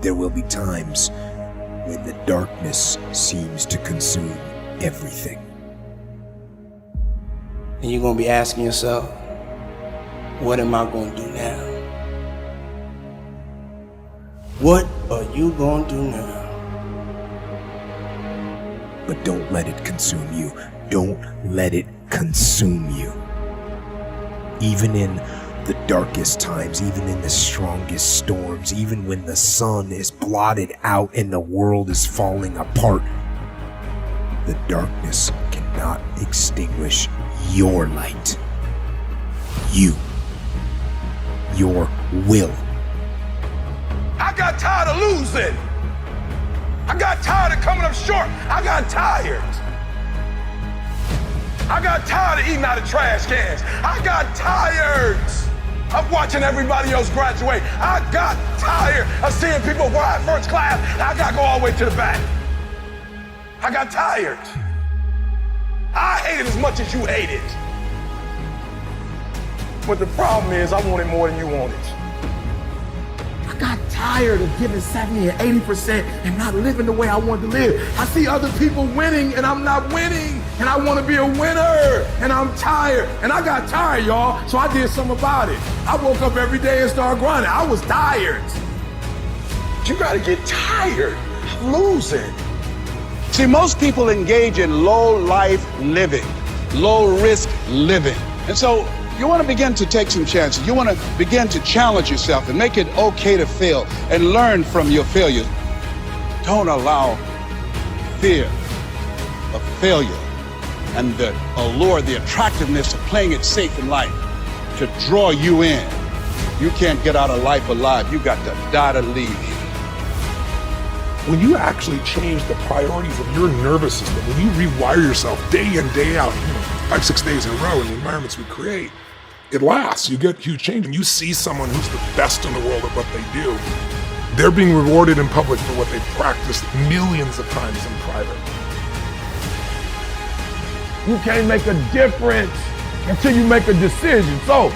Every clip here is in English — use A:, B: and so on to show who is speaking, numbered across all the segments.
A: There will be times when the darkness seems to consume everything.
B: And you're going to be asking yourself, what am I going to do now? What are you going to do now?
A: But don't let it consume you. Don't let it consume you. Even in the darkest times, even in the strongest storms, even when the sun is blotted out and the world is falling apart, the darkness cannot extinguish your light. You. Your will.
C: I got tired of losing. I got tired of coming up short. I got tired. I got tired of eating out of trash cans. I got tired of watching everybody else graduate. I got tired of seeing people ride first class. I got to go all the way to the back. I got tired. I hate it as much as you hate it. But the problem is I want it more than you want it. I got tired of giving 70 or 80% and not living the way I want to live. I see other people winning and I'm not winning. And I want to be a winner. And I'm tired. And I got tired, y'all. So I did something about it. I woke up every day and started grinding. I was tired. You got to get tired of losing.
D: See, most people engage in low-life living, low-risk living. And so you want to begin to take some chances. You want to begin to challenge yourself and make it okay to fail and learn from your failures. Don't allow fear of failure and the allure, the attractiveness of playing it safe in life to draw you in. You can't get out of life alive. You got to die to leave.
E: When you actually change the priorities of your nervous system, when you rewire yourself day in, day out, 5-6 days in a row in the environments we create, it lasts. You get huge change. And you see someone who's the best in the world at what they do. They're being rewarded in public for what they've practiced millions of times in private.
C: You can't make a difference until you make a decision. So,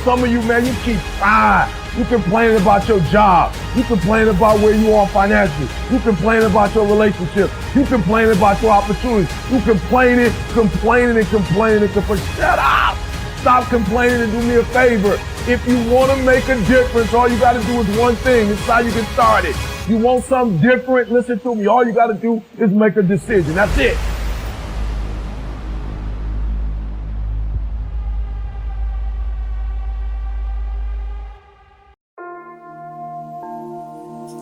C: some of you, man, you keep crying. You complaining about your job. You complaining about where you are financially. You complaining about your relationship. You complaining about your opportunities. You complaining. Shut up! Stop complaining and do me a favor. If you want to make a difference, all you got to do is one thing. This is how you get started. You want something different? Listen to me. All you got to do is make a decision. That's it.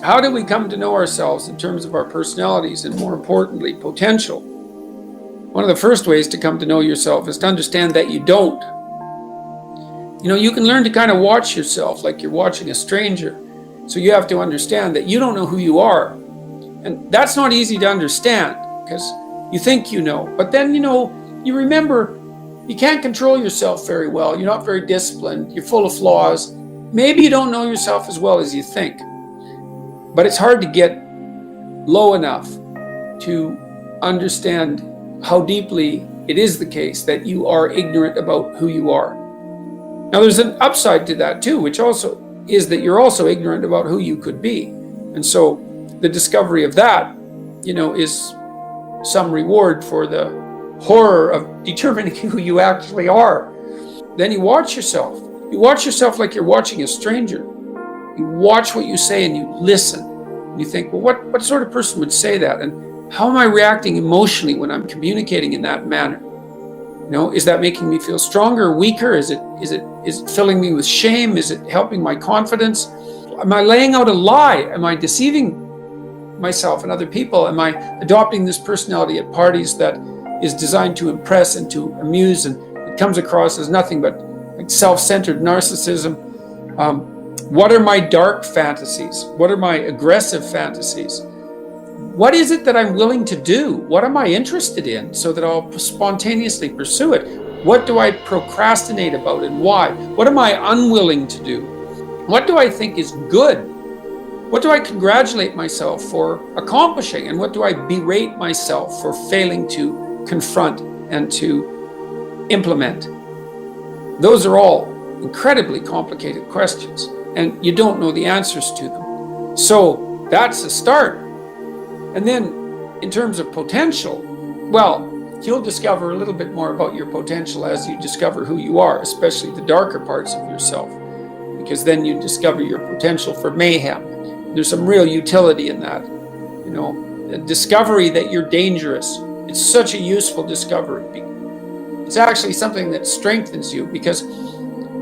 F: How do we come to know ourselves in terms of our personalities and, more importantly, potential? One of the first ways to come to know yourself is to understand that you don't. You can learn to kind of watch yourself like you're watching a stranger. So you have to understand that you don't know who you are. And that's not easy to understand because you think you know. But then, you remember you can't control yourself very well. You're not very disciplined. You're full of flaws. Maybe you don't know yourself as well as you think. But it's hard to get low enough to understand how deeply it is the case that you are ignorant about who you are. Now, there's an upside to that too, which also is that you're also ignorant about who you could be. And so the discovery of that, is some reward for the horror of determining who you actually are. Then you watch yourself. You watch yourself like you're watching a stranger. You watch what you say and you listen. And you think, well, what sort of person would say that? And how am I reacting emotionally when I'm communicating in that manner? Is that making me feel stronger or weaker? Is it filling me with shame? Is it helping my confidence? Am I laying out a lie? Am I deceiving myself and other people? Am I adopting this personality at parties that is designed to impress and to amuse, and it comes across as nothing but like self-centered narcissism? What are my dark fantasies? What are my aggressive fantasies? What is it that I'm willing to do? What am I interested in so that I'll spontaneously pursue it? What do I procrastinate about and why? What am I unwilling to do? What do I think is good? What do I congratulate myself for accomplishing? And what do I berate myself for failing to confront and to implement? Those are all incredibly complicated questions, and you don't know the answers to them. So that's the start. And then in terms of potential, well, you'll discover a little bit more about your potential as you discover who you are, especially the darker parts of yourself, because then you discover your potential for mayhem. There's some real utility in that, you know, a discovery that you're dangerous. It's such a useful discovery. It's actually something that strengthens you, because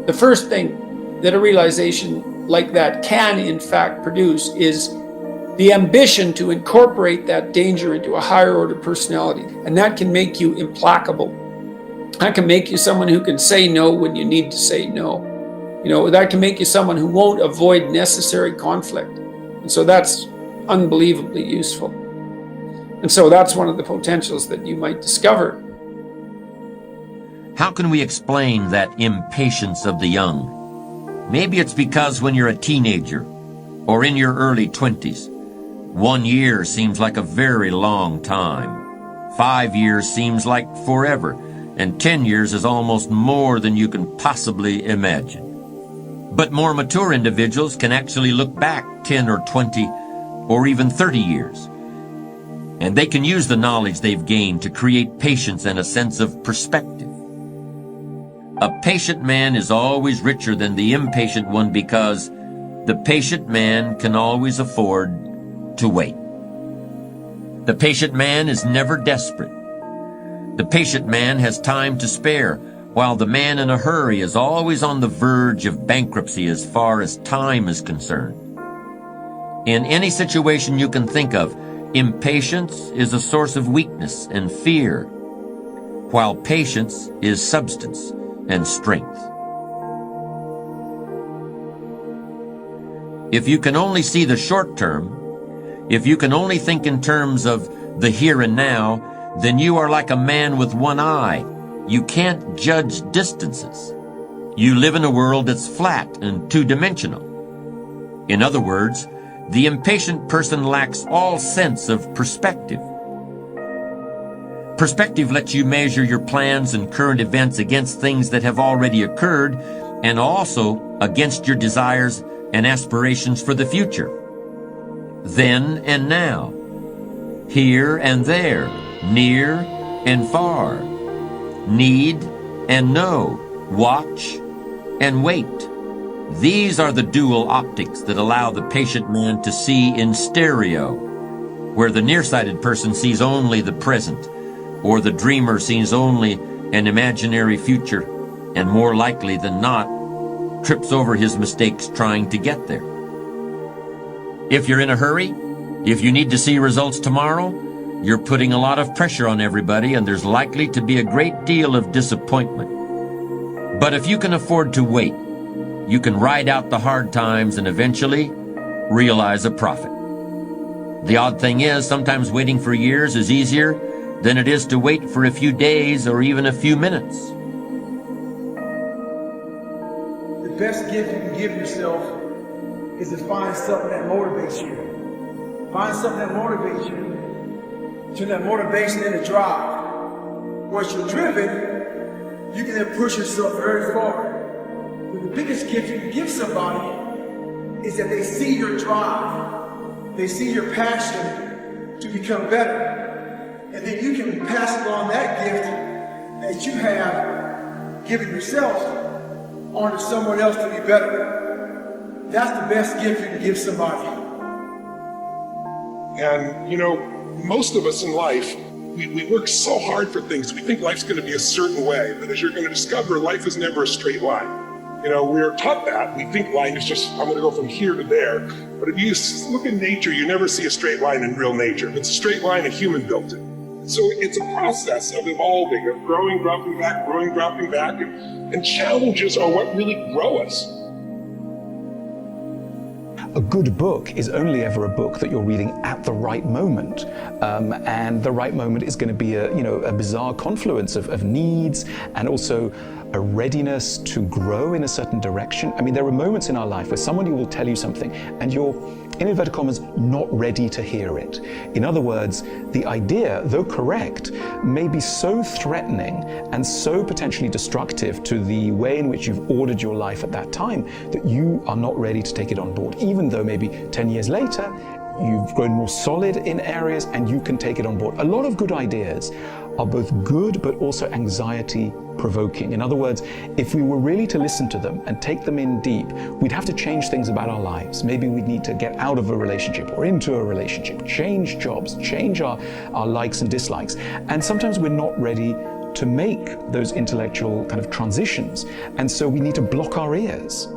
F: the first thing that a realization like that can in fact produce is the ambition to incorporate that danger into a higher order personality. And that can make you implacable. That can make you someone who can say no when you need to say no. You know, that can make you someone who won't avoid necessary conflict. And so that's unbelievably useful. And so that's one of the potentials that you might discover.
G: How can we explain that impatience of the young? Maybe it's because when you're a teenager or in your early 20s, 1 year seems like a very long time. 5 years seems like forever, and 10 years is almost more than you can possibly imagine. But more mature individuals can actually look back 10 or 20 or even 30 years. And they can use the knowledge they've gained to create patience and a sense of perspective. A patient man is always richer than the impatient one because the patient man can always afford to wait. The patient man is never desperate. The patient man has time to spare, while the man in a hurry is always on the verge of bankruptcy as far as time is concerned. In any situation you can think of, impatience is a source of weakness and fear, while patience is substance and strength. If you can only see the short term, if you can only think in terms of the here and now, then you are like a man with one eye. You can't judge distances. You live in a world that's flat and two-dimensional. In other words, the impatient person lacks all sense of perspective. Perspective lets you measure your plans and current events against things that have already occurred, and also against your desires and aspirations for the future. Then and now, here and there, near and far, need and know, watch and wait. These are the dual optics that allow the patient man to see in stereo, where the nearsighted person sees only the present, or the dreamer sees only an imaginary future, and more likely than not, trips over his mistakes trying to get there. If you're in a hurry, if you need to see results tomorrow, you're putting a lot of pressure on everybody, and there's likely to be a great deal of disappointment. But if you can afford to wait, you can ride out the hard times and eventually realize a profit. The odd thing is, sometimes waiting for years is easier than it is to wait for a few days or even a few minutes.
H: The best gift you can give yourself is to find something that motivates you. Find something that motivates you. Turn that motivation into drive. Once you're driven, you can then push yourself very far. But the biggest gift you can give somebody is that they see your drive. They see your passion to become better. And then you can pass along that gift that you have given yourself onto someone else to be better. That's the best gift you can give somebody.
E: And, you know, most of us in life, we work so hard for things. We think life's going to be a certain way, but as you're going to discover, life is never a straight line. You know, we're taught that. We think life is just, I'm going to go from here to there. But if you look in nature, you never see a straight line in real nature. If it's a straight line, a human built it. So it's a process of evolving, of growing, dropping back, growing, dropping back. And challenges are what really grow us.
I: A good book is only ever a book that you're reading at the right moment, and the right moment is going to be a bizarre confluence of needs and also a readiness to grow in a certain direction. I mean, there are moments in our life where somebody will tell you something and you're in inverted commas, not ready to hear it. In other words, the idea, though correct, may be so threatening and so potentially destructive to the way in which you've ordered your life at that time that you are not ready to take it on board, even though maybe 10 years later, you've grown more solid in areas and you can take it on board. A lot of good ideas are both good but also anxiety provoking. In other words, if we were really to listen to them and take them in deep, we'd have to change things about our lives. Maybe we'd need to get out of a relationship or into a relationship, change jobs, change our likes and dislikes. And sometimes we're not ready to make those intellectual kind of transitions. And so we need to block our ears.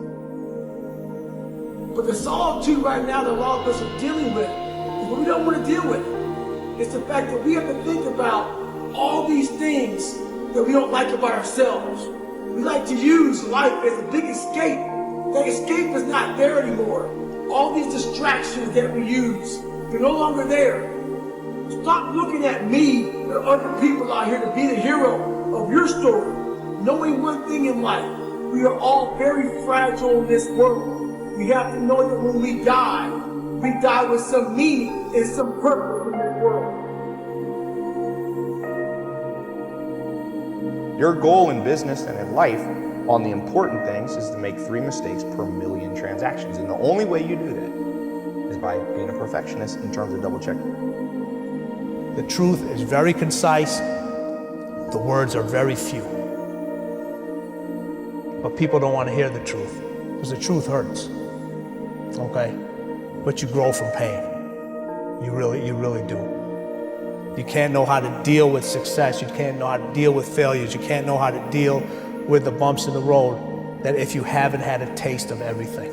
H: But the solitude right now that a lot of us are dealing with is what we don't want to deal with. It's the fact that we have to think about all these things that we don't like about ourselves. We like to use life as a big escape. That escape is not there anymore. All these distractions that we use, they're no longer there. Stop looking at me and other people out here to be the hero of your story. Knowing one thing in life, we are all very fragile in this world. We have to know that when we die with some meaning and some purpose in this world.
J: Your goal in business and in life on the important things is to make 3 mistakes per million transactions. And the only way you do that is by being a perfectionist in terms of double checking.
K: The truth is very concise. The words are very few. But people don't want to hear the truth because the truth hurts. Okay? But you grow from pain. You really do. You can't know how to deal with success. You can't know how to deal with failures. You can't know how to deal with the bumps in the road that if you haven't had a taste of everything.